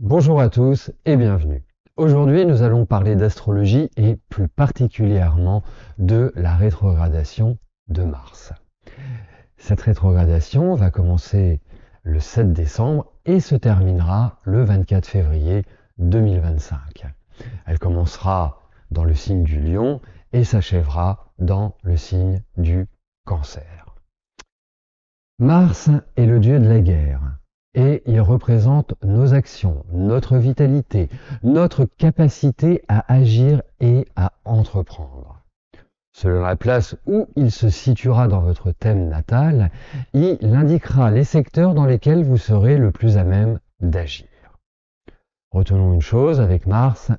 Bonjour à tous et bienvenue. Aujourd'hui, nous allons parler d'astrologie et plus particulièrement de la rétrogradation de Mars. Cette rétrogradation va commencer le 7 décembre et se terminera le 24 février 2025. Elle commencera dans le signe du Lion et s'achèvera dans le signe du Cancer. Mars est le dieu de la guerre et il représente nos actions, notre vitalité, notre capacité à agir et à entreprendre. Selon la place où il se situera dans votre thème natal, il indiquera les secteurs dans lesquels vous serez le plus à même d'agir. Retenons une chose, avec Mars,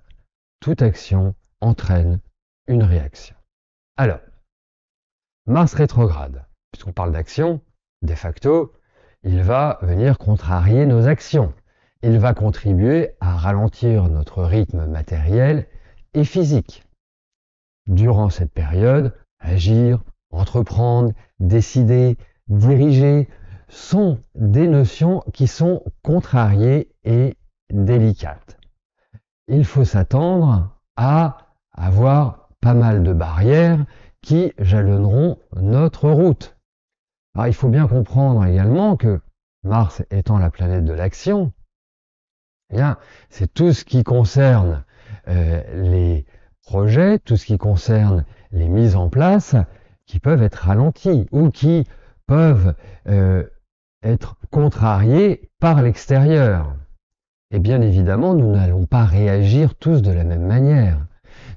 toute action entraîne une réaction. Alors, Mars rétrograde, puisqu'on parle d'action, de facto, il va venir contrarier nos actions. Il va contribuer à ralentir notre rythme matériel et physique. Durant cette période, agir, entreprendre, décider, diriger sont des notions qui sont contrariées et délicates. Il faut s'attendre à avoir pas mal de barrières qui jalonneront notre route. Alors, il faut bien comprendre également que Mars étant la planète de l'action, eh bien, c'est tout ce qui concerne les projets, tout ce qui concerne les mises en place qui peuvent être ralentis ou qui peuvent être contrariés par l'extérieur. Et bien évidemment, nous n'allons pas réagir tous de la même manière.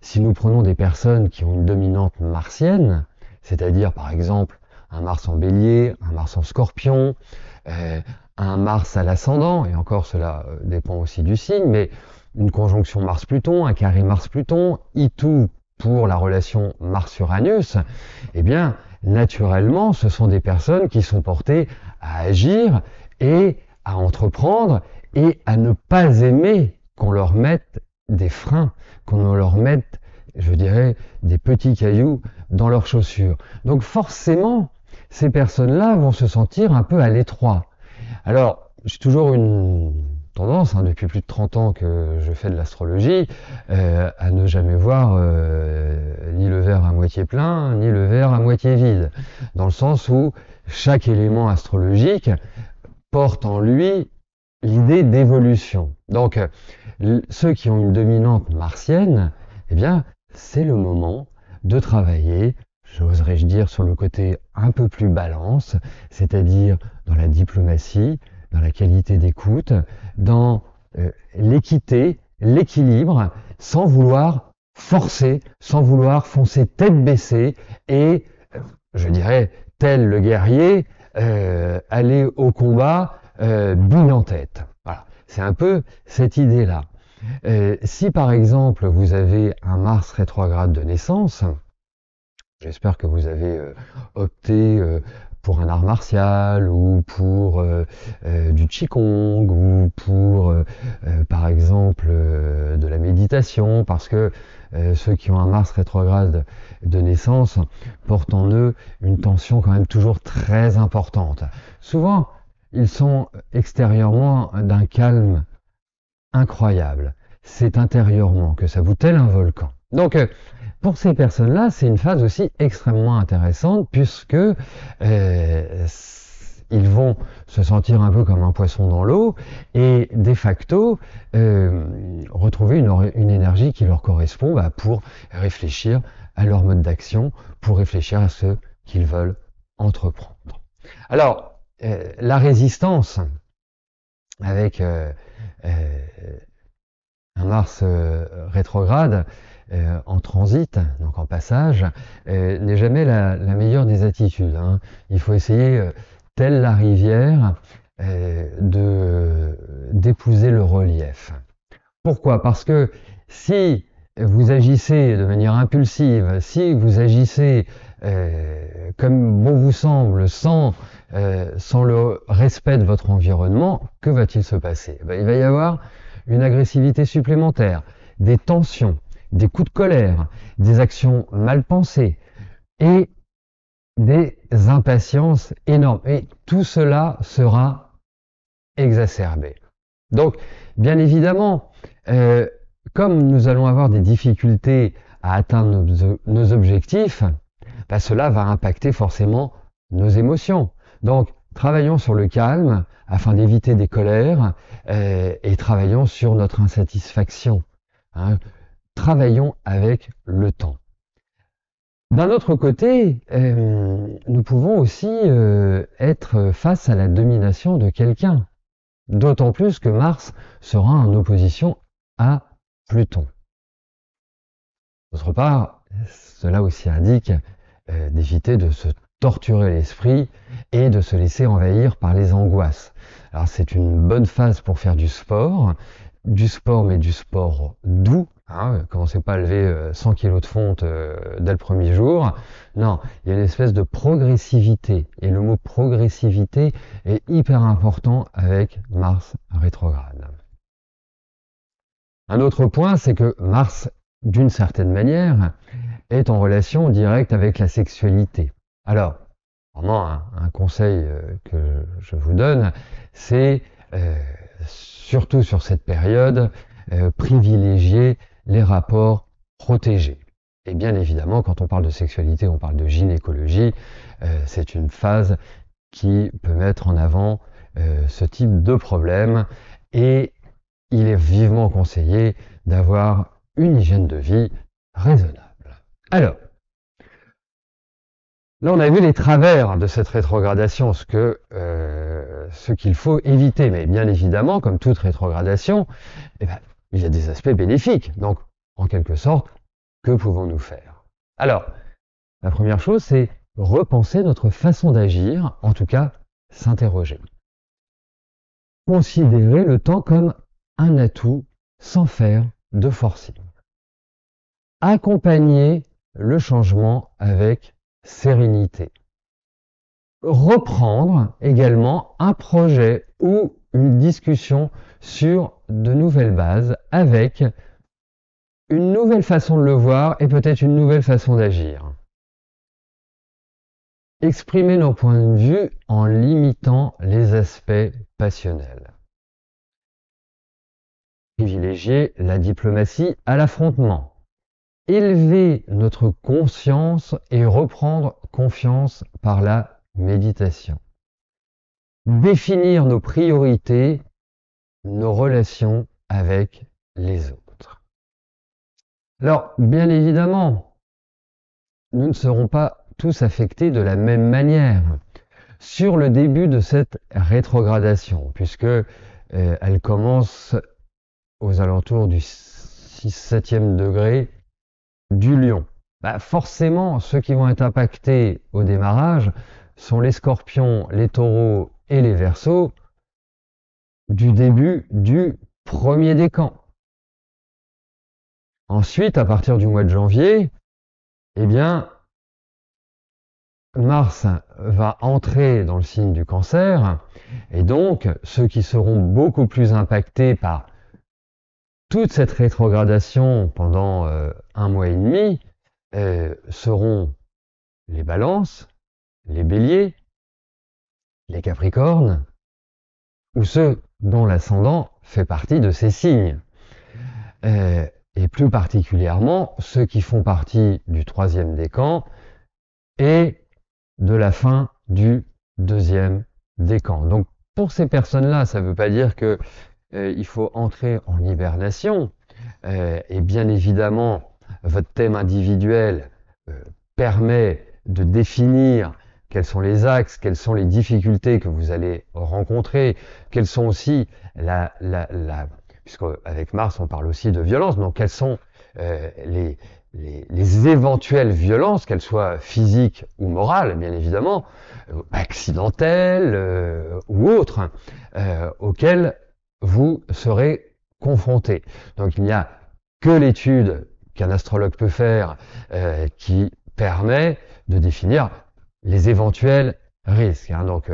Si nous prenons des personnes qui ont une dominante martienne, c'est-à-dire par exemple un Mars en bélier, un Mars en scorpion, un Mars à l'ascendant, et encore cela dépend aussi du signe, mais une conjonction Mars-Pluton, un carré Mars-Pluton, I2 pour la relation Mars-Uranus, eh bien, naturellement, ce sont des personnes qui sont portées à agir et à entreprendre et à ne pas aimer qu'on leur mette des freins, qu'on leur mette, je dirais, des petits cailloux dans leurs chaussures. Donc forcément, ces personnes-là vont se sentir un peu à l'étroit. Alors, j'ai toujours une tendance, depuis plus de 30 ans que je fais de l'astrologie, à ne jamais voir ni le verre à moitié plein, ni le verre à moitié vide. Dans le sens où chaque élément astrologique porte en lui l'idée d'évolution. Donc, ceux qui ont une dominante martienne, eh bien, c'est le moment de travailler, j'oserais dire, sur le côté un peu plus balance, c'est-à-dire dans la diplomatie, dans la qualité d'écoute, dans l'équité, l'équilibre, sans vouloir forcer, sans vouloir foncer tête baissée et, je dirais, tel le guerrier, aller au combat bille en tête. Voilà. C'est un peu cette idée-là. Si par exemple vous avez un Mars rétrograde de naissance, j'espère que vous avez opté pour un art martial ou pour du Qigong ou pour par exemple de la méditation, parce que ceux qui ont un Mars rétrograde de naissance portent en eux une tension quand même toujours très importante. Souvent, ils sont extérieurement d'un calme incroyable. C'est intérieurement que ça vous tel un volcan. Donc, pour ces personnes-là, c'est une phase aussi extrêmement intéressante puisque ils vont se sentir un peu comme un poisson dans l'eau et de facto retrouver une énergie qui leur correspond pour réfléchir à leur mode d'action, pour réfléchir à ce qu'ils veulent entreprendre. Alors, la résistance avec un Mars rétrograde en transit, donc en passage, n'est jamais la meilleure des attitudes. Il faut essayer, telle la rivière, d'épouser le relief. Pourquoi? Parce que si vous agissez de manière impulsive, si vous agissez comme bon vous semble, sans le respect de votre environnement, que va-t-il se passer? Il va y avoir une agressivité supplémentaire, des tensions, des coups de colère, des actions mal pensées et des impatiences énormes. Et tout cela sera exacerbé. Donc, bien évidemment, comme nous allons avoir des difficultés à atteindre nos objectifs, bah, cela va impacter forcément nos émotions. Donc, travaillons sur le calme afin d'éviter des colères et travaillons sur notre insatisfaction. Hein. Travaillons avec le temps. D'un autre côté, nous pouvons aussi être face à la domination de quelqu'un. D'autant plus que Mars sera en opposition à Pluton. D'autre part, cela aussi indique d'éviter de se torturer l'esprit et de se laisser envahir par les angoisses. Alors c'est une bonne phase pour faire du sport mais du sport doux. Hein, commencez pas à lever 100 kg de fonte dès le premier jour. Non, il y a une espèce de progressivité. Et le mot progressivité est hyper important avec Mars rétrograde. Un autre point, c'est que Mars, d'une certaine manière, est en relation directe avec la sexualité. Alors, vraiment, un conseil que je vous donne, c'est surtout sur cette période, privilégier les rapports protégés. Et bien évidemment, quand on parle de sexualité, on parle de gynécologie. C'est une phase qui peut mettre en avant ce type de problème et il est vivement conseillé d'avoir une hygiène de vie raisonnable. Alors, là, on a vu les travers de cette rétrogradation, ce qu'il faut éviter. Mais bien évidemment, comme toute rétrogradation, eh ben, il y a des aspects bénéfiques. Donc, en quelque sorte, que pouvons-nous faire? Alors, la première chose, c'est repenser notre façon d'agir, en tout cas, s'interroger. Considérer le temps comme un atout sans faire de forcing. Accompagner le changement avec sérénité. Reprendre également un projet ou une discussion sur de nouvelles bases avec une nouvelle façon de le voir et peut-être une nouvelle façon d'agir. Exprimer nos points de vue en limitant les aspects passionnels. Privilégier la diplomatie à l'affrontement. Élever notre conscience et reprendre confiance par la méditation. Définir nos priorités, nos relations avec les autres. Alors, bien évidemment, nous ne serons pas tous affectés de la même manière sur le début de cette rétrogradation, puisque elle commence aux alentours du 6-7e degré du Lion. Bah forcément, ceux qui vont être impactés au démarrage sont les Scorpions, les Taureaux et les Verseaux du début du premier décan. Ensuite, à partir du mois de janvier, eh bien, Mars va entrer dans le signe du Cancer, et donc ceux qui seront beaucoup plus impactés par toute cette rétrogradation pendant un mois et demi seront les Balances, les Béliers, les Capricornes, ou ceux dont l'ascendant fait partie de ces signes. Et plus particulièrement ceux qui font partie du troisième décan et de la fin du deuxième décan. Donc pour ces personnes-là, ça ne veut pas dire que il faut entrer en hibernation. Et bien évidemment, votre thème individuel permet de définir quels sont les axes, quelles sont les difficultés que vous allez rencontrer, quelles sont aussi puisque avec Mars on parle aussi de violence, donc quelles sont les éventuelles violences, qu'elles soient physiques ou morales, bien évidemment, accidentelles ou autres, auxquelles vous serez confrontés. Donc il n'y a que l'étude qu'un astrologue peut faire qui permet de définir les éventuels risques. Hein. Donc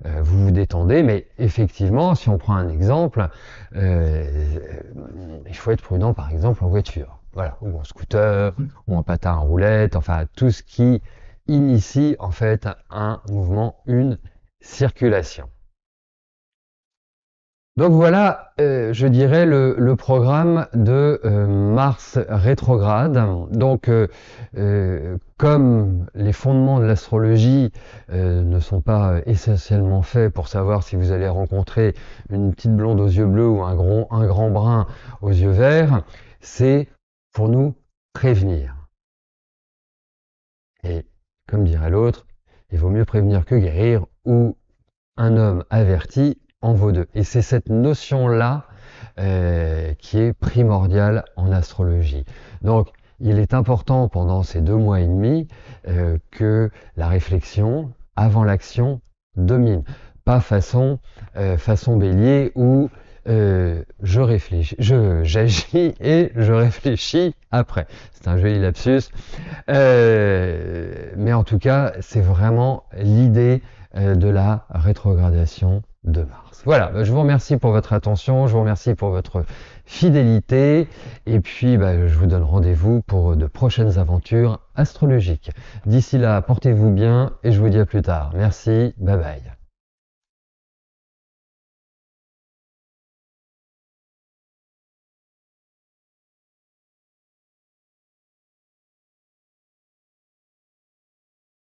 vous vous détendez, mais effectivement, si on prend un exemple, il faut être prudent par exemple en voiture, voilà, ou en scooter, ou en patin à roulette, enfin tout ce qui initie en fait un mouvement, une circulation. Donc voilà, je dirais le programme de Mars rétrograde. Donc, comme les fondements de l'astrologie ne sont pas essentiellement faits pour savoir si vous allez rencontrer une petite blonde aux yeux bleus ou un grand brun aux yeux verts, c'est pour nous prévenir. Et comme dirait l'autre, il vaut mieux prévenir que guérir, ou un homme averti en vaut deux. Et c'est cette notion-là qui est primordiale en astrologie. Donc, il est important pendant ces 2 mois et demi que la réflexion avant l'action domine. Pas façon bélier où j'agis et je réfléchis après. C'est un joli lapsus. Mais en tout cas, c'est vraiment l'idée de la rétrogradation de Mars. Voilà, je vous remercie pour votre attention, je vous remercie pour votre fidélité, et puis je vous donne rendez-vous pour de prochaines aventures astrologiques. D'ici là, portez-vous bien, et je vous dis à plus tard. Merci, bye bye.